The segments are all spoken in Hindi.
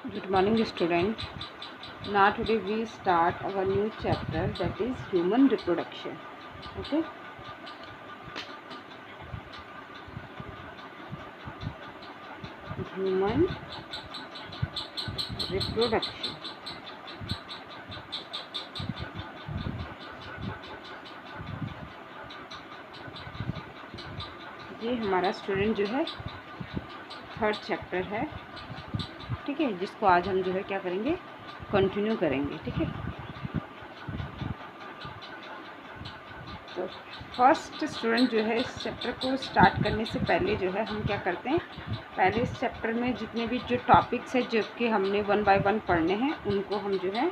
Good morning, student. Now today we start our new chapter, that is human reproduction. Okay. Human reproduction. ये हमारा स्टूडेंट जो है थर्ड चैप्टर है, ठीक है, जिसको आज हम जो है क्या करेंगे, कंटिन्यू करेंगे, ठीक है। तो फर्स्ट स्टूडेंट जो है इस चैप्टर को स्टार्ट करने से पहले जो है हम क्या करते हैं, पहले इस चैप्टर में जितने भी जो टॉपिक्स है जो कि हमने 1 बाय 1 पढ़ने हैं उनको हम जो है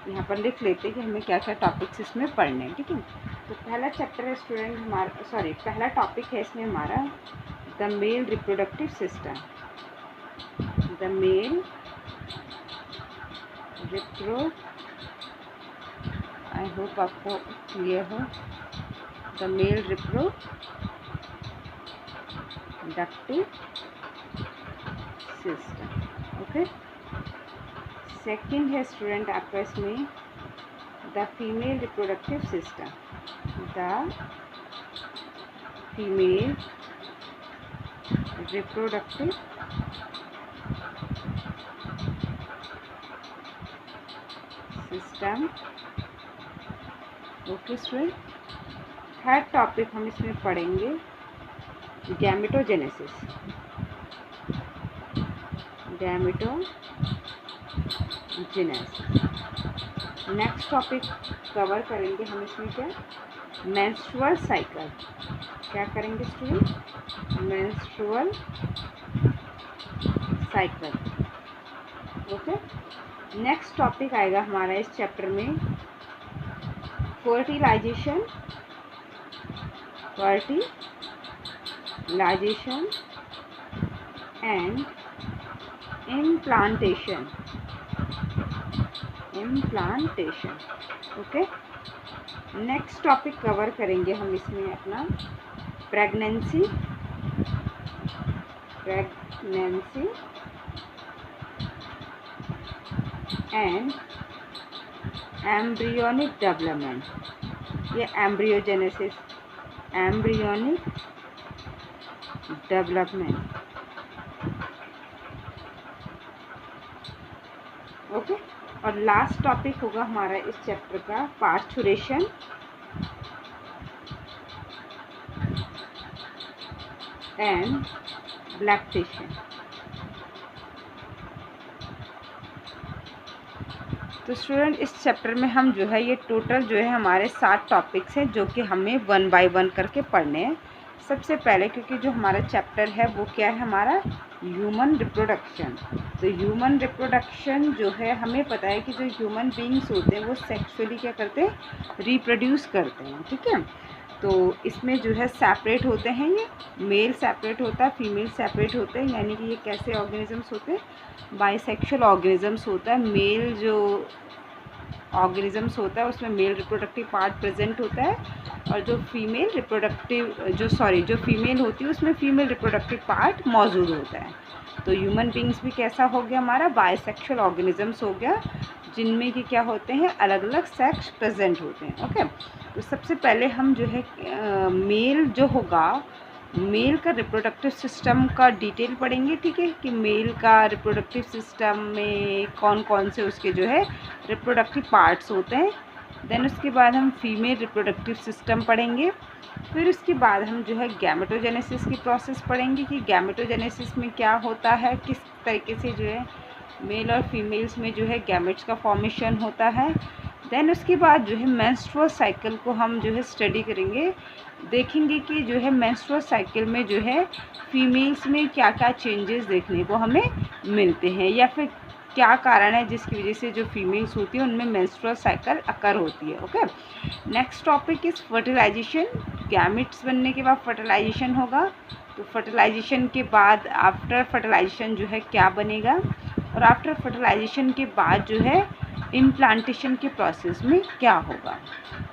यहाँ पर लिख लेते हैं कि हमें क्या क्या टॉपिक्स इसमें पढ़ने हैं, ठीक है। तो पहला चैप्टर है स्टूडेंट हमारा, पहला टॉपिक है इसमें हमारा the male reproductive system. The male I hope आपको क्लियर हो, the male reproductive system. Okay. Second है स्टूडेंट आपका इसमें the female reproductive system. The female reproductive system. Okay student. Third topic हम इसमें पढ़ेंगे गैमेटोजेनेसिस। नेक्स्ट टॉपिक कवर करेंगे हम इसमें क्या, मेंस्ट्रुअल साइकिल। क्या करेंगे student, menstrual cycle. Okay. Next topic आएगा हमारा इस चैप्टर में fertilisation and implantation. Okay. Next topic cover करेंगे हम इसमें अपना प्रेगनेंसी एंड एम्ब्रियोनिक डेवलपमेंट, ये एम्ब्रियोजेनेसिस, एम्ब्रियोनिक डेवलपमेंट। ओके। और लास्ट टॉपिक होगा हमारा इस चैप्टर का पार्चुरेशन एंड लैक्टेशन। तो स्टूडेंट इस चैप्टर में हम जो है ये टोटल जो है हमारे 7 टॉपिक्स हैं जो कि हमें 1 बाय 1 करके पढ़ने हैं। सबसे पहले क्योंकि जो हमारा चैप्टर है वो क्या है हमारा ह्यूमन रिप्रोडक्शन। तो ह्यूमन रिप्रोडक्शन जो है हमें पता है कि जो ह्यूमन बीइंग्स होते हैं वो सेक्सुअली क्या करते हैं, रिप्रोड्यूस करते हैं, ठीक है। तो इसमें जो है सेपरेट होते हैं, ये मेल सेपरेट होता है, फीमेल सेपरेट होते हैं, यानी कि ये कैसे ऑर्गेनिजम्स होते हैं, बाइसेक्सुअल ऑर्गेनिजम्स होता है। मेल जो ऑर्गेनिजम्स होता है उसमें मेल रिप्रोडक्टिव पार्ट प्रेजेंट होता है और जो फीमेल होती है उसमें फीमेल रिप्रोडक्टिव पार्ट मौजूद होता है। तो ह्यूमन बींग्स भी कैसा हो गया हमारा, बाइसेक्सुअल ऑर्गेनिजम्स हो गया, जिनमें कि क्या होते हैं, अलग अलग सेक्स प्रेजेंट होते हैं। ओके। तो सबसे पहले हम जो है मेल जो होगा, मेल का रिप्रोडक्टिव सिस्टम का डिटेल पढ़ेंगे, ठीक है, कि मेल का रिप्रोडक्टिव सिस्टम में कौन कौन से उसके जो है रिप्रोडक्टिव पार्ट्स होते हैं। देन उसके बाद हम फीमेल रिप्रोडक्टिव सिस्टम पढ़ेंगे। फिर उसके बाद हम जो है गैमेटोजेनेसिस की प्रोसेस पढ़ेंगे कि गैमेटोजेनेसिस में क्या होता है, किस तरीके से जो है मेल और फीमेल्स में जो है गैमेट्स का फॉर्मेशन होता है। देन उसके बाद जो है मेंस्ट्रुअल साइकिल को हम जो है स्टडी करेंगे, देखेंगे कि जो है मेंस्ट्रुअल साइकिल में जो है फीमेल्स में क्या क्या चेंजेस देखने को हमें मिलते हैं या फिर क्या कारण है जिसकी वजह से जो फीमेल्स होती है उनमें मेंस्ट्रुअल साइकिल अकर होती है। Okay. Next topic is fertilisation. Gametes बनने के बाद फर्टिलाइजेशन होगा, तो फर्टिलाइजेशन के बाद आफ्टर फर्टिलाइजेशन जो है क्या बनेगा, और आफ्टर फर्टिलाइजेशन के बाद जो है इम्प्लांटेशन के प्रोसेस में क्या होगा।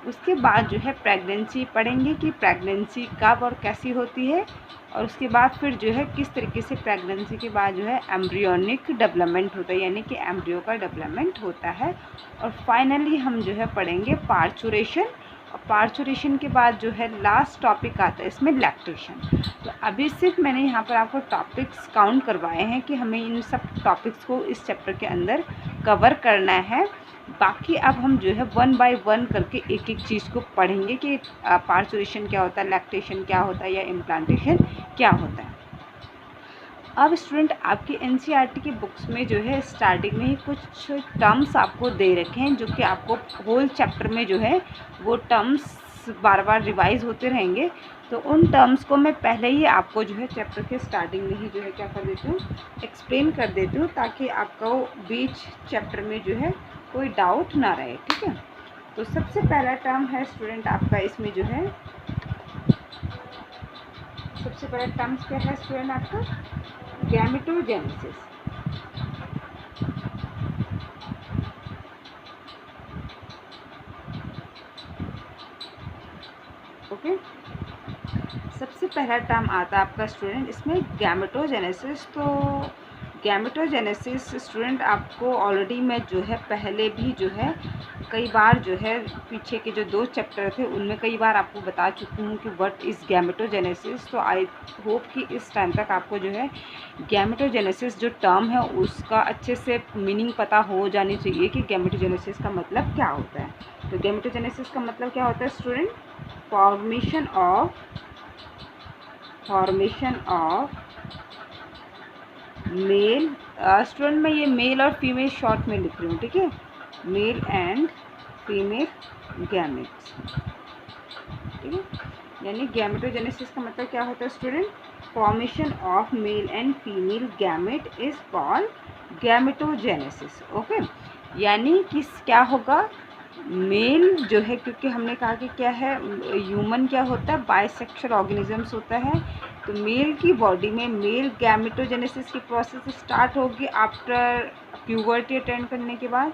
उसके बाद जो है प्रेगनेंसी पढ़ेंगे कि प्रेगनेंसी कब और कैसी होती है, और उसके बाद फिर जो है किस तरीके से प्रेगनेंसी के बाद जो है एम्ब्रियोनिक डेवलपमेंट होता है, यानी कि एम्ब्रियो का डेवलपमेंट होता है। और फाइनली हम जो है पढ़ेंगे पार्चुरेशन, और पार्चुरेशन के बाद जो है लास्ट टॉपिक आता है इसमें लैक्टेशन। तो अभी सिर्फ मैंने यहाँ पर आपको टॉपिक्स काउंट करवाए हैं कि हमें इन सब टॉपिक्स को इस चैप्टर के अंदर कवर करना है। बाकी अब हम जो है 1 बाय 1 करके एक एक चीज़ को पढ़ेंगे कि पार्चुरेशन क्या होता है, लैक्टेशन क्या होता है, या इम्प्लांटेशन क्या होता है। अब स्टूडेंट आपकी एनसीईआरटी की बुक्स में जो है स्टार्टिंग में ही कुछ टर्म्स आपको दे रखे हैं, जो कि आपको होल चैप्टर में जो है वो टर्म्स बार बार रिवाइज होते रहेंगे। तो उन टर्म्स को मैं पहले ही आपको जो है चैप्टर के स्टार्टिंग में ही जो है क्या कर देती हूँ, एक्सप्लेन कर देती हूँ, ताकि आपको बीच चैप्टर में जो है कोई डाउट ना रहे। ठीक है, तो सबसे पहला टर्म है स्टूडेंट आपका इसमें जो है, सबसे पहला टर्म क्या है स्टूडेंट आपका, गैमेटोजेनेसिस। ओके, सबसे पहला टर्म आता है आपका स्टूडेंट इसमें गैमेटोजेनेसिस। तो गैमेटोजेनेसिस स्टूडेंट आपको ऑलरेडी मैं जो है पहले भी जो है कई बार जो है पीछे के जो 2 चैप्टर थे उनमें कई बार आपको बता चुकी हूँ कि व्हाट इज़ गैमेटोजेनेसिस। तो आई होप कि इस टाइम तक आपको जो है गैमेटोजेनेसिस जो टर्म है उसका अच्छे से मीनिंग पता हो जानी चाहिए कि गैमेटोजेनेसिस का मतलब क्या होता है। तो गैमेटोजेनेसिस का मतलब क्या होता है student, formation of male, student मैं ये मेल और फीमेल शॉर्ट में लिख रही हूँ, ठीक है, मेल एंड फीमेल गैमेट्स। ठीक है, यानी गैमेटोजेनेसिस का मतलब क्या होता है student, formation of male and female gamete is called gametogenesis. Okay, यानी कि क्या होगा, मेल जो है, क्योंकि हमने कहा कि क्या है, ह्यूमन क्या होता है, बाइसेक्सुअल ऑर्गेनिजम्स होता है। तो मेल की बॉडी में मेल गैमेटोजेनेसिस की प्रोसेस स्टार्ट होगी आफ्टर प्यूबर्टी अटेंड करने के बाद।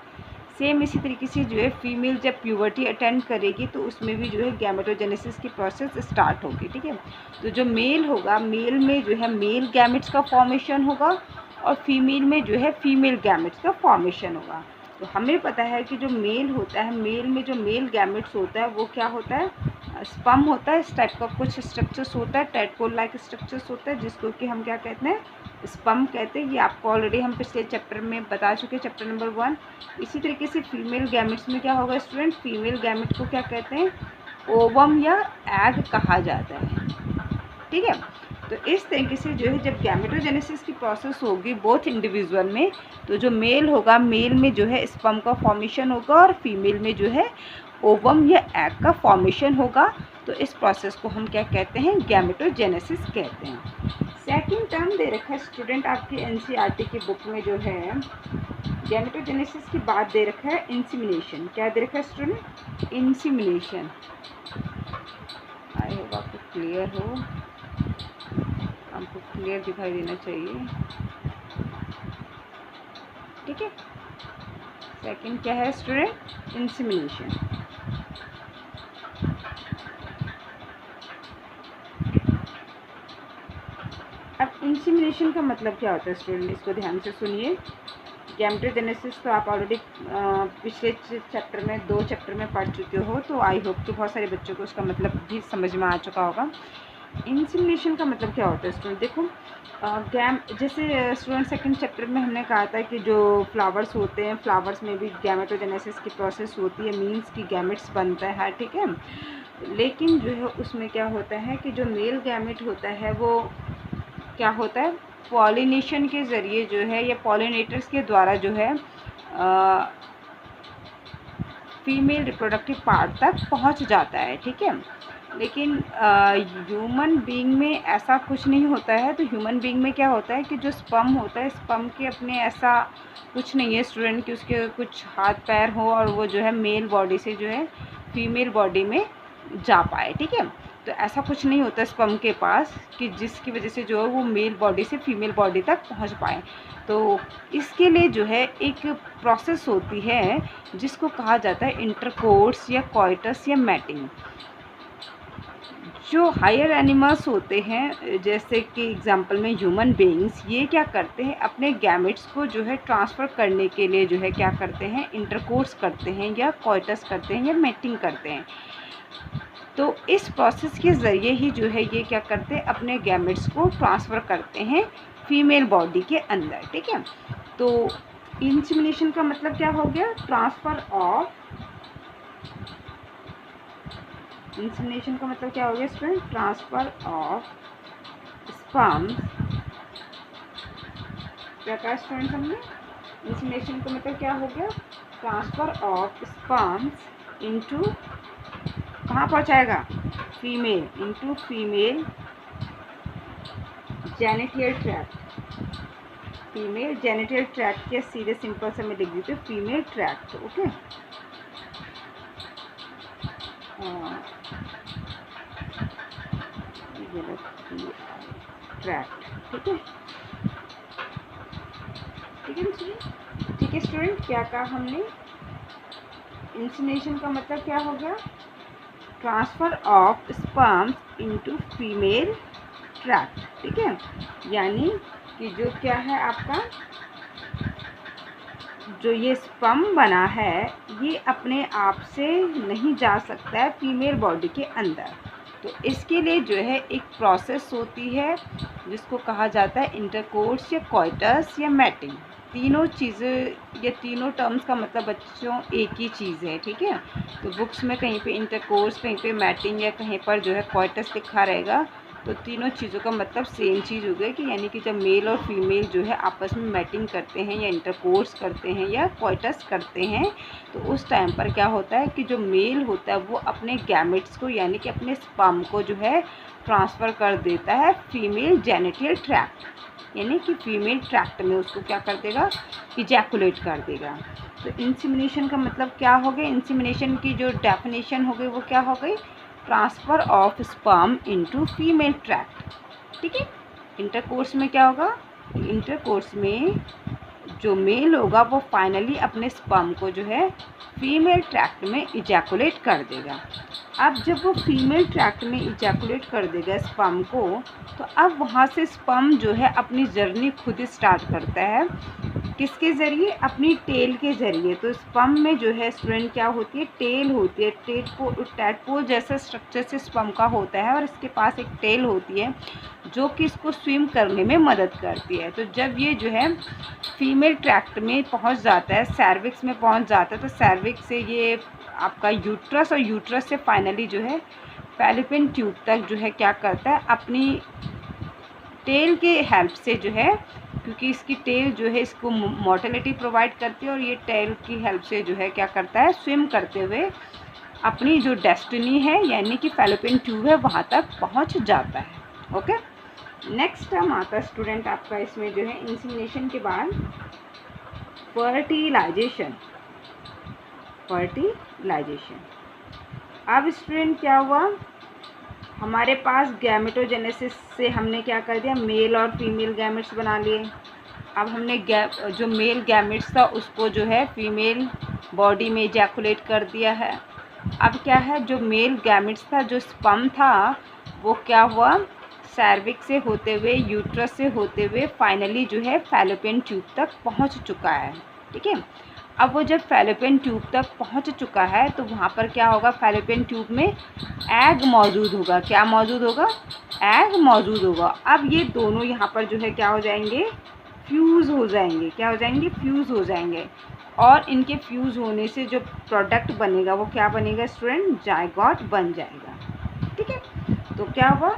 सेम इसी तरीके से जो है फीमेल जब प्यूबर्टी अटेंड करेगी तो उसमें भी जो है गैमेटोजेनेसिस की प्रोसेस स्टार्ट होगी। ठीक है, तो जो मेल होगा, मेल में जो है मेल गैमेट्स का फॉर्मेशन होगा, और फीमेल में जो है फीमेल गैमेट्स का फॉर्मेशन होगा। तो हमें पता है कि जो मेल होता है, मेल में जो मेल गैमेट्स होता है वो क्या होता है, स्पर्म होता है। इस टाइप का कुछ स्ट्रक्चर्स होता है, टैडपोल लाइक स्ट्रक्चर्स होता है, जिसको कि हम क्या कहते हैं, स्पर्म कहते हैं। ये आपको ऑलरेडी हम पिछले चैप्टर में बता चुके हैं, चैप्टर नंबर 1। इसी तरीके से फीमेल गैमेट्स में क्या होगा स्टूडेंट, फीमेल गैमेट को क्या कहते हैं, ओवम या एग कहा जाता है। ठीक है, तो इस तरीके से जो है जब गैमेटोजेनेसिस की प्रोसेस होगी बोथ इंडिविजुअल में, तो जो मेल होगा, मेल में जो है स्पर्म का फॉर्मेशन होगा, और फीमेल में जो है ओवम या एग का फॉर्मेशन होगा। तो इस प्रोसेस को हम क्या कहते हैं, गैमेटोजेनेसिस कहते हैं। सेकंड टर्म दे रखा है स्टूडेंट आपकी एनसीईआरटी की बुक में जो है, गैमेटोजेनेसिस की बात दे रखा है इंसीमिनेशन। क्या दे रखा है स्टूडेंट, इंसीमिनेशन। आई होप आपको क्लियर हो, आपको क्लियर दिखाई देना चाहिए। ठीक है, सेकंड क्या है स्टूडेंट, इंसीमिनेशन। अब इंसीमिनेशन का मतलब क्या होता है स्टूडेंट, इसको ध्यान से सुनिए। गैमेटोजेनेसिस तो आप ऑलरेडी पिछले चैप्टर में 2 चैप्टर में पढ़ चुके हो, तो आई होप कि बहुत सारे बच्चों को उसका मतलब भी समझ में आ चुका होगा। इंसीमिनेशन का मतलब क्या होता है स्टूडेंट, देखो जैसे स्टूडेंट सेकंड चैप्टर में हमने कहा था कि जो फ्लावर्स होते हैं, फ्लावर्स में भी गैमेटोजेनेसिस की प्रोसेस होती है, मीन्स की गैमेट्स बनता है। ठीक है, लेकिन जो है उसमें क्या होता है कि जो मेल गैमेट होता है वो क्या होता है, पॉलिनेशन के ज़रिए जो है, या पॉलिनेटर्स के द्वारा जो है फीमेल रिप्रोडक्टिव पार्ट तक पहुंच जाता है। ठीक है, लेकिन ह्यूमन बीइंग में ऐसा कुछ नहीं होता है। तो ह्यूमन बीइंग में क्या होता है कि जो स्पर्म होता है, स्पर्म के अपने ऐसा कुछ नहीं है स्टूडेंट कि उसके कुछ हाथ पैर हो और वो जो है मेल बॉडी से जो है फीमेल बॉडी में जा पाए। ठीक है, तो ऐसा कुछ नहीं होता स्पर्म के पास कि जिसकी वजह से जो है वो मेल बॉडी से फीमेल बॉडी तक पहुंच पाए। तो इसके लिए जो है एक प्रोसेस होती है जिसको कहा जाता है इंटरकोर्स या कॉइटस या मैटिंग। जो हायर एनिमल्स होते हैं जैसे कि एग्जांपल में ह्यूमन बीइंग्स, ये क्या करते हैं अपने गैमेट्स को जो है ट्रांसफ़र करने के लिए जो है क्या करते हैं, इंटरकोर्स करते हैं या कॉइटस करते हैं या मैटिंग करते हैं। तो इस प्रोसेस के ज़रिए ही जो है ये क्या करते हैं, अपने गैमेट्स को ट्रांसफ़र करते हैं फीमेल बॉडी के अंदर। ठीक है, तो इंसेमिनेशन का मतलब क्या हो गया, ट्रांसफ़र ऑफ, इंसेमिनेशन का मतलब क्या हो गया स्टूडेंट, ट्रांसफ़र ऑफ स्पर्म्स। क्या कहा स्टूडेंट हमने, इंसेमिनेशन का मतलब क्या हो गया, ट्रांसफ़र ऑफ स्पर्म्स इनटू, कहाँ पहुँचाएगा, female, into female genital tract. Female genital tract के सीधे सिंपल से मैं लिख देती हूँ फीमेल ट्रैक्ट। Okay, tract. ठीक है, ठीक है स्टूडेंट, क्या कहा हमने, इंसेमिनेशन का मतलब क्या हो गया, transfer of sperms into female tract. ठीक है, यानी कि जो क्या है आपका, जो ये स्पर्म बना है ये अपने आप से नहीं जा सकता है फीमेल बॉडी के अंदर। तो इसके लिए जो है एक प्रोसेस होती है जिसको कहा जाता है इंटरकोर्स या कॉइटस या मैटिंग। तीनों चीज़ें या तीनों टर्म्स का मतलब बच्चों एक ही चीज़ है। ठीक है, तो बुक्स में कहीं पे इंटरकोर्स, कहीं पे मैटिंग या कहीं पर जो है कॉइटस लिखा रहेगा, तो तीनों चीज़ों का मतलब सेम चीज़ हो गई कि यानी कि जब मेल और फीमेल जो है आपस में मैटिंग करते हैं या इंटरकोर्स करते हैं या कॉइटस करते हैं, तो उस टाइम पर क्या होता है कि जो मेल होता है वो अपने गैमेट्स को यानी कि अपने स्पर्म को जो है ट्रांसफ़र कर देता है फीमेल जेनिटल ट्रैक्ट, यानी कि फीमेल ट्रैक्ट में उसको क्या कर देगा, इजैकुलेट कर देगा। तो इंसेमिनेशन का मतलब क्या हो गया, इंसेमिनेशन की जो डेफिनेशन हो गई वो क्या हो गई, transfer of sperm into female tract. ठीक है, इंटरकोर्स में क्या होगा, इंटरकोर्स में जो मेल होगा वो फाइनली अपने स्पर्म को जो है फीमेल ट्रैक्ट में इजैकुलेट कर देगा। अब जब वो फीमेल ट्रैक्ट में इजैकुलेट कर देगा स्पर्म को, तो अब वहाँ से स्पर्म जो है अपनी जर्नी खुद स्टार्ट करता है, किसके ज़रिए, अपनी टेल के ज़रिए। तो स्पर्म में जो है स्टूडेंट क्या होती है, टेल होती है, टैडपोल जैसा स्ट्रक्चर से स्पर्म का होता है और इसके पास एक टेल होती है जो कि इसको स्विम करने में मदद करती है। तो जब ये जो है फीमेल ट्रैक्ट में पहुंच जाता है, सर्विक्स में पहुंच जाता है, तो सर्विक्स से ये आपका यूट्रस और यूट्रस से फाइनली जो है फैलोपियन ट्यूब तक जो है क्या करता है, अपनी टेल के हेल्प से जो है, क्योंकि इसकी टेल जो है इसको मोटिलिटी प्रोवाइड करती है और ये टेल की हेल्प से जो है क्या करता है, स्विम करते हुए अपनी जो डेस्टिनी है यानी कि फैलोपियन ट्यूब है वहाँ तक पहुँच जाता है। ओके, नेक्स्ट टर्म आता है स्टूडेंट आपका इसमें जो है इंसेमिनेशन के बाद फर्टिलाइजेशन। फर्टिलाइजेशन, अब स्टूडेंट क्या हुआ, हमारे पास गैमेटोजेनेसिस से हमने क्या कर दिया, मेल और फीमेल गैमेट्स बना लिए। अब हमने जो मेल गैमेट्स था उसको जो है फीमेल बॉडी में इजैकुलेट कर दिया है। अब क्या है, जो मेल गैमेट्स था, जो स्पर्म था, वो क्या हुआ, सर्विक्स से होते हुए, यूट्रस से होते हुए फाइनली जो है फैलोपियन ट्यूब तक पहुंच चुका है। ठीक है, अब वो जब फैलोपियन ट्यूब तक पहुंच चुका है तो वहाँ पर क्या होगा, फैलोपियन ट्यूब में एग मौजूद होगा। क्या मौजूद होगा, एग मौजूद होगा। अब ये दोनों यहाँ पर जो है क्या हो जाएंगे, फ्यूज़ हो जाएंगे। क्या हो जाएंगे, फ्यूज़ हो जाएंगे। और इनके फ्यूज़ होने से जो प्रोडक्ट बनेगा वो क्या बनेगा स्टूडेंट, जायगोट बन जाएगा। ठीक है, तो क्या हुआ,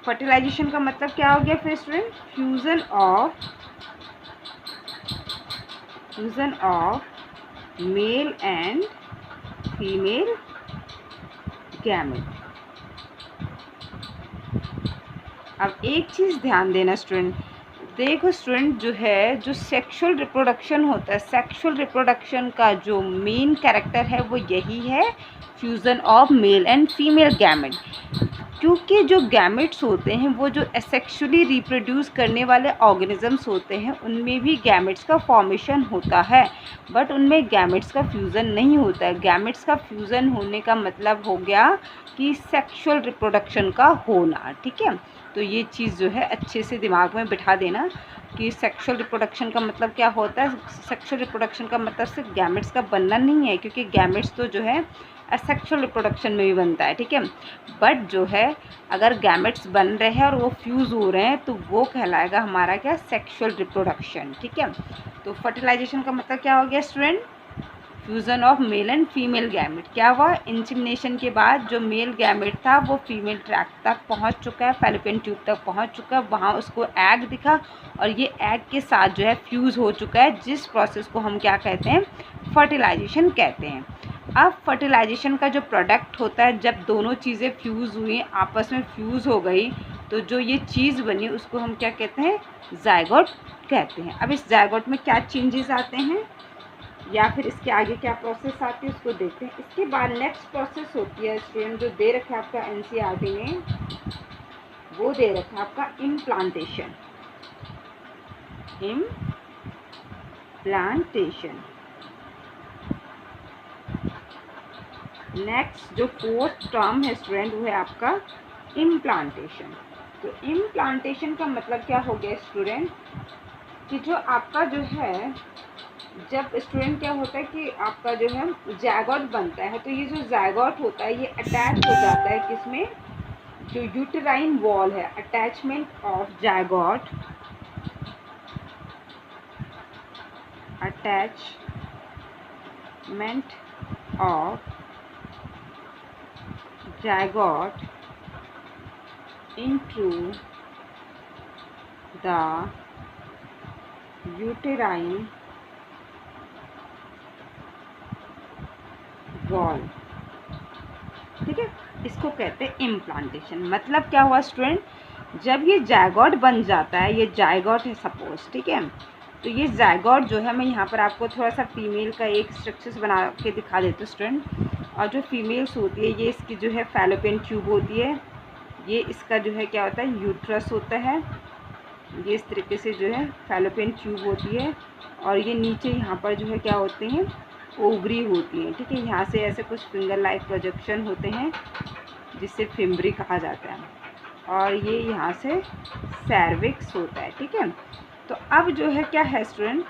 फर्टिलाइजेशन का मतलब क्या हो गया फिर student, fusion of male and female gamete. अब एक चीज़ ध्यान देना स्टूडेंट, देखो स्टूडेंट, जो है जो सेक्सुअल रिप्रोडक्शन होता है, सेक्सुअल रिप्रोडक्शन का जो मेन कैरेक्टर है वो यही है, fusion of male and female gamete. क्योंकि जो गैमेट्स होते हैं वो जो एसेक्सुअली रिप्रोड्यूस करने वाले ऑर्गेनिजम्स होते हैं उनमें भी गैमेट्स का फॉर्मेशन होता है, बट उनमें गैमेट्स का फ्यूज़न नहीं होता है। गैमेट्स का फ्यूज़न होने का मतलब हो गया कि सेक्सुअल रिप्रोडक्शन का होना। ठीक है, तो ये चीज़ जो है अच्छे से दिमाग में बिठा देना कि सेक्सुअल रिप्रोडक्शन का मतलब क्या होता है। सेक्सुअल रिप्रोडक्शन का मतलब सिर्फ गैमेट्स का बनना नहीं है, क्योंकि गैमेट्स तो जो है असेक्सुअल रिप्रोडक्शन में भी बनता है। ठीक है, बट जो है अगर गैमेट्स बन रहे हैं और वो फ्यूज़ हो रहे हैं तो वो कहलाएगा हमारा क्या, सेक्सुअल रिप्रोडक्शन। ठीक है, तो फर्टिलाइजेशन का मतलब क्या हो गया student, fusion of male and female gamete. क्या हुआ, इंसेमिनेशन के बाद जो मेल गैमेट था वो फीमेल ट्रैक्ट तक पहुंच चुका है, फैलोपियन ट्यूब तक पहुंच चुका है, वहां उसको एग दिखा और ये एग के साथ जो है फ्यूज़ हो चुका है, जिस प्रोसेस को हम क्या कहते हैं, फर्टिलाइजेशन कहते हैं। अब फर्टिलाइजेशन का जो प्रोडक्ट होता है, जब दोनों चीज़ें फ्यूज़ हुई, आपस में फ्यूज़ हो गई, तो जो ये चीज़ बनी उसको हम क्या कहते हैं, जायगोट कहते हैं। अब इस जायगोट में क्या चेंजेस आते हैं या फिर इसके आगे क्या प्रोसेस आती है उसको देखते हैं। इसके बाद नेक्स्ट प्रोसेस होती है स्टूडेंट, जो दे रखा है आपका एनसीईआरटी में, वो दे रखा है आपका इम्प्लांटेशन। इम्प्लांटेशन नेक्स्ट जो फोर्थ टर्म है स्टूडेंट वो है आपका इम्प्लांटेशन। तो इम्प्लांटेशन का मतलब क्या हो गया स्टूडेंट, कि जो आपका जो है, जब स्टूडेंट क्या होता है कि आपका जो है जायगोट बनता है, तो ये जो जायगोट होता है ये अटैच हो जाता है किसमें, जो यूटेराइन वॉल है, attachment of zygote, attachment of zygote into the uterine wall। ठीक है, इसको कहते हैं इम्प्लांटेशन। मतलब क्या हुआ स्टूडेंट, जब ये जायगोट बन जाता है, ये जायगोट है सपोज, ठीक है, तो ये जायगोट जो है, मैं यहाँ पर आपको थोड़ा सा फीमेल का एक स्ट्रक्चर बना के दिखा देती हूँ स्टूडेंट। और जो फीमेल्स होती है, ये इसकी जो है फैलोपियन ट्यूब होती है, ये इसका जो है क्या होता है, यूट्रस होता है, ये इस तरीके से जो है फैलोपियन ट्यूब होती है, और ये नीचे यहाँ पर जो है क्या होते हैं, ओवरी होती हैं। ठीक है, यहाँ से ऐसे कुछ फिंगर लाइक प्रोजेक्शन होते हैं जिससे फिम्बरी कहा जाता है, और ये यहाँ से सर्विक्स होता है। ठीक है, तो अब जो है क्या है स्टूडेंट,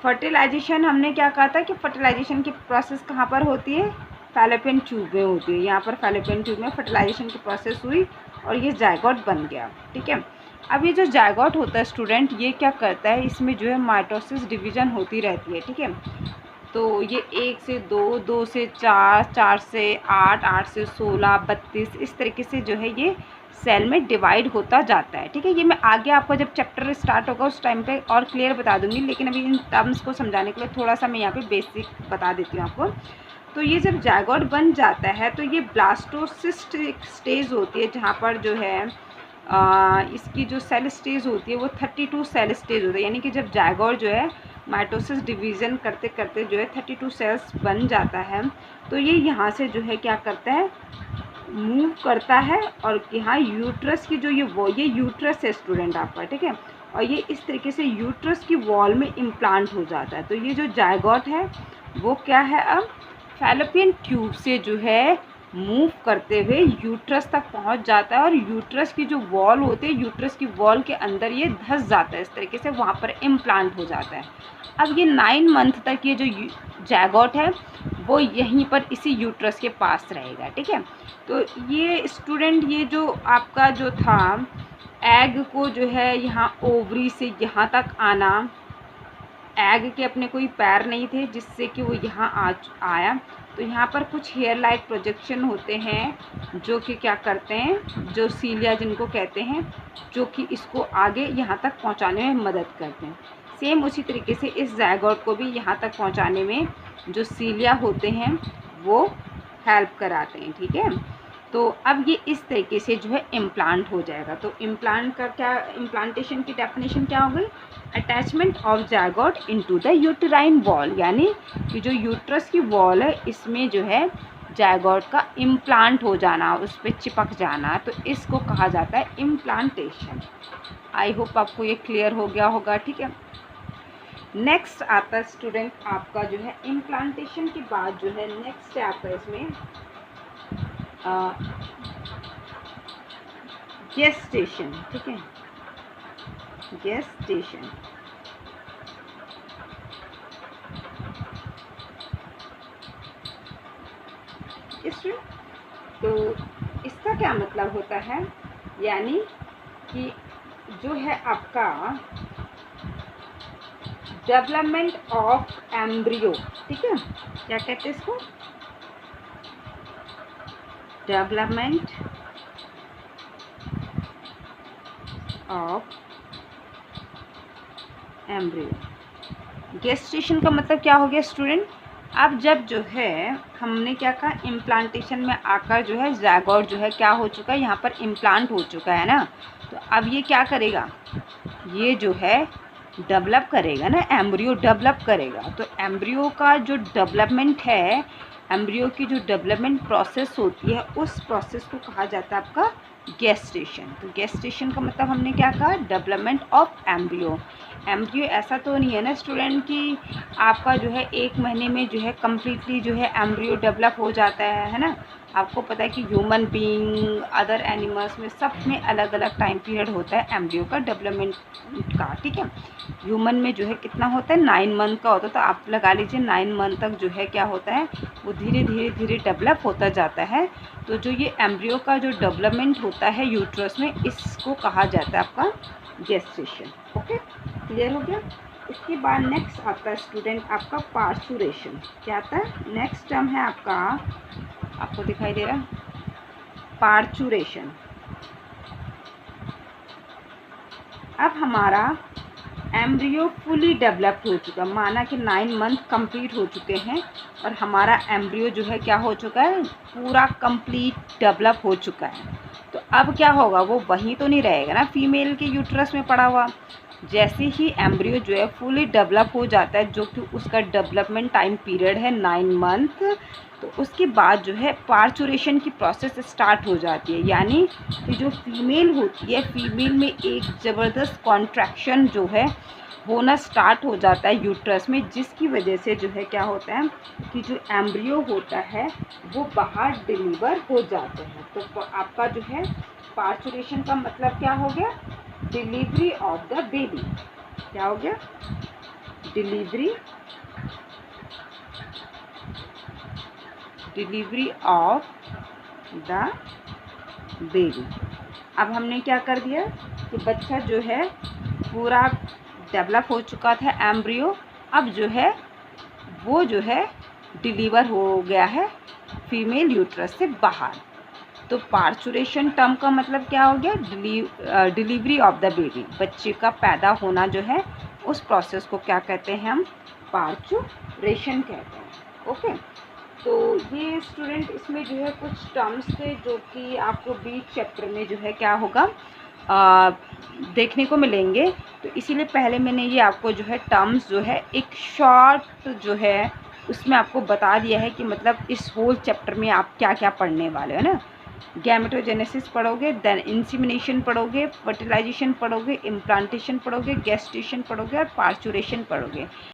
फर्टिलाइजेशन हमने क्या कहा था कि फर्टिलाइजेशन की प्रोसेस कहाँ पर होती है, फैलोपियन ट्यूब में होती है। यहाँ पर फैलोपियन ट्यूब में फर्टिलाइजेशन की प्रोसेस हुई और ये जायगोट बन गया। ठीक है, अब ये जो जायगोट होता है स्टूडेंट, ये क्या करता है, इसमें जो है माइटोसिस डिवीज़न होती रहती है। ठीक है, तो ये 1 से 2, 2 से 4, 4 से 8, 8 से 16, 32 इस तरीके से जो है ये सेल में डिवाइड होता जाता है। ठीक है, ये मैं आगे आपको जब चैप्टर स्टार्ट होगा उस टाइम पे और क्लियर बता दूंगी, लेकिन अभी इन टर्म्स को समझाने के लिए थोड़ा सा मैं यहाँ पे बेसिक बता देती हूँ आपको। तो ये जब जायगोट बन जाता है तो ये ब्लास्टोसिस्ट स्टेज होती है, जहाँ पर जो है इसकी जो सेल स्टेज होती है वो 32 सेल स्टेज होता है। यानी कि जब जायगोट जो है माइटोसिस डिवीज़न करते करते जो है 32 सेल्स बन जाता है, तो ये यहाँ से जो है क्या करता है, मूव करता है, और यहाँ यूट्रस की जो ये यूट्रस है स्टूडेंट आपका। ठीक है, और ये इस तरीके से यूट्रस की वॉल में इम्प्लांट हो जाता है। तो ये जो जायगोट है वो क्या है, अब फैलोपियन ट्यूब से जो है मूव करते हुए यूट्रस तक पहुंच जाता है, और यूट्रस की जो वॉल होती है, यूट्रस की वॉल के अंदर ये धंस जाता है, इस तरीके से वहाँ पर इम्प्लांट हो जाता है। अब ये 9 मंथ तक ये जो जायगोट है वो यहीं पर इसी यूट्रस के पास रहेगा। ठीक है, तो ये स्टूडेंट, ये जो आपका जो था एग को जो है यहाँ ओवरी से यहाँ तक आना, एग के अपने कोई पैर नहीं थे जिससे कि वो यहाँ आया, तो यहाँ पर कुछ हेयर लाइक प्रोजेक्शन होते हैं जो कि क्या करते हैं, जो सीलिया जिनको कहते हैं, जो कि इसको आगे यहाँ तक पहुँचाने में मदद करते हैं। सेम उसी तरीके से इस जायगोट को भी यहाँ तक पहुँचाने में जो सीलिया होते हैं वो हेल्प कराते हैं। ठीक है, तो अब ये इस तरीके से जो है इम्प्लांट हो जाएगा। तो इम्प्लांट का क्या, इम्प्लांटेशन की डेफिनेशन क्या हो गई? Attachment of zygote into the uterine wall, यानी कि जो यूट्रस की वॉल है इसमें जो है जायगोट का इम्प्लांट हो जाना, उस पर चिपक जाना, तो इसको कहा जाता है इम्प्लांटेशन। आई होप आपको ये क्लियर हो गया होगा। ठीक है, नेक्स्ट आता है स्टूडेंट आपका जो है इम्प्लांटेशन के बाद जो है नेक्स्ट आता है इसमें गेस्टेशन। ठीक है, गेस्टेशन। तो इसका क्या मतलब होता है, यानी कि जो है आपका डेवलपमेंट ऑफ एम्ब्रियो। ठीक है, क्या कहते हैं इसको? Development of embryo. गेस्टेशन का मतलब क्या हो गया स्टूडेंट? अब जब जो है हमने क्या कहा, इम्प्लांटेशन में आकर जो है ज़ायगोट जो है क्या हो चुका है, यहाँ पर इम्प्लांट हो चुका है ना। तो अब ये क्या करेगा, ये जो है डेवलप करेगा ना, एम्ब्रियो डेवलप करेगा। तो एम्ब्रियो का जो डेवलपमेंट है, एम्ब्रियो की जो डेवलपमेंट प्रोसेस होती है, उस प्रोसेस को कहा जाता है आपका गेस्टेशन। तो गेस्टेशन का मतलब हमने क्या कहा, डेवलपमेंट ऑफ एम्ब्रियो। एम्ब्रियो ऐसा तो नहीं है ना स्टूडेंट कि आपका जो है 1 महीने में जो है कम्प्लीटली जो है एम्ब्रियो डेवलप हो जाता है ना। आपको पता है कि ह्यूमन बीइंग, अदर एनिमल्स में सब में अलग अलग टाइम पीरियड होता है एम्ब्रियो का डेवलपमेंट का। ठीक है, ह्यूमन में जो है कितना होता है, 9 मंथ का होता है। तो आप लगा लीजिए 9 मंथ तक जो है क्या होता है, वो धीरे धीरे धीरे डेवलप होता जाता है। तो जो ये एम्ब्रियो का जो डेवलपमेंट होता है यूट्रस में, इसको कहा जाता है आपका गेस्टेशन। ओके, क्लियर हो गया। इसके बाद नेक्स्ट आता है स्टूडेंट आपका पार्चुरेशन। क्या आता है? नेक्स्ट टर्म है आपका, आपको दिखाई दे रहा, पार्चुरेशन। अब हमारा एम्ब्रियो फुली डेवलप हो चुका, माना कि 9 मंथ कंप्लीट हो चुके हैं और हमारा एम्ब्रियो जो है क्या हो चुका है, पूरा कंप्लीट डेवलप हो चुका है। तो अब क्या होगा, वो वहीं तो नहीं रहेगा ना फीमेल के यूट्रस में पड़ा हुआ। जैसे ही एम्ब्रियो जो है फुली डेवलप हो जाता है, जो कि उसका डेवलपमेंट टाइम पीरियड है 9 मंथ, तो उसके बाद जो है पार्चुरेशन की प्रोसेस स्टार्ट हो जाती है। यानी कि जो फीमेल होती है, फीमेल में एक ज़बरदस्त कॉन्ट्रैक्शन जो है होना स्टार्ट हो जाता है यूट्रस में, जिसकी वजह से जो है क्या होता है कि जो एम्ब्रियो होता है वो बाहर डिलीवर हो जाते हैं। तो आपका जो है पार्चुरेशन का मतलब क्या हो गया, डिलीवरी ऑफ द बेबी। क्या हो गया, डिलीवरी ऑफ द बेबी। अब हमने क्या कर दिया कि बच्चा जो है पूरा डेवलप हो चुका था एम्ब्रियो, अब जो है वो जो है डिलीवर हो गया है फीमेल यूट्रस से बाहर। तो पार्चुरेशन टर्म का मतलब क्या हो गया, डिलीवरी ऑफ द बेबी। बच्चे का पैदा होना जो है उस प्रोसेस को क्या कहते हैं, हम पार्चुरेशन कहते हैं। ओके, तो ये स्टूडेंट इसमें जो है कुछ टर्म्स थे जो कि आपको बीच चैप्टर में जो है क्या होगा देखने को मिलेंगे। तो इसीलिए पहले मैंने ये आपको जो है टर्म्स जो है एक शॉर्ट जो है उसमें आपको बता दिया है कि मतलब इस होल चैप्टर में आप क्या क्या पढ़ने वाले हो ना। गैमेटोजेनेसिस पढ़ोगे, देन इंसीमिनेशन पढ़ोगे, फर्टिलाइजेशन पढ़ोगे, इम्प्लांटेशन पढ़ोगे, गेस्टेशन पढ़ोगे और पार्चुरेशन पढ़ोगे।